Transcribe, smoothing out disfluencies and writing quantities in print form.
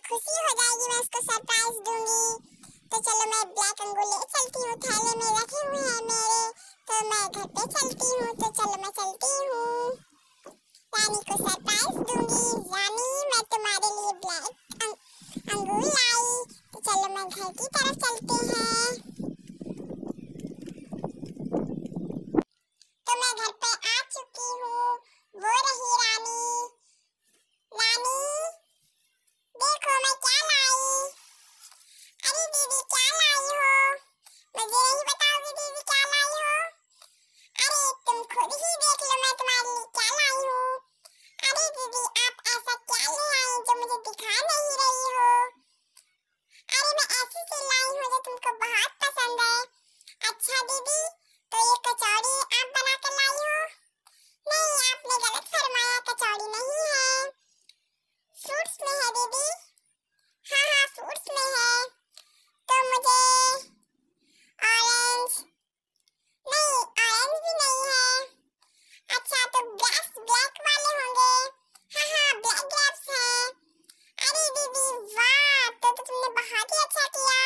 खुशी हो जाएगी, मैं उसको सरप्राइज दूंगी। तो चलो मैं ब्लैक अंगूर ले चलती हूँ, थैले में रखे हुए हैं मेरे, तो मैं घर पे चलती हूँ। तो चलो मैं चलती हूँ, रानी को सरप्राइज दूंगी। रानी मैं तुम्हारे लिए ब्लैक अंगूर लाई। तो चलो मैं घर की तरफ चलते हैं। तो मैं घर पे आ चुकी हूँ, वो रही रानी। रानी देखो मैं क्या लाई। अरे दीदी क्या लाई हो, मुझे नहीं बताओगी दीदी क्या लाई हो? अरे तुम खुद ही देख लो मैं तुम्हारे लिए क्या लाई हूँ। अरे दीदी आप ऐसा क्या ले आई जो मुझे दिखा नहीं रही हो? अरे मैं ऐसी चीज लाई हूँ जो तुमको बहुत पसंद है। अच्छा दीदी तो ये कचौड़ी आप बना कर लाई हो? नहीं आपने गलत फरमाया, कचौड़ी नहीं है, फ्रूट्स में है दीदी। हाँ हाँ फ्रूट्स में है। तो मुझे ऑरेंज, नहीं ऑरेंज भी नहीं है। अच्छा तो ग्रेप्स ब्लैक वाले होंगे। हाँ हाँ ब्लैक ग्रेप्स हैं। अरे दीदी वाह, तो तुमने बहुत ही अच्छा किया,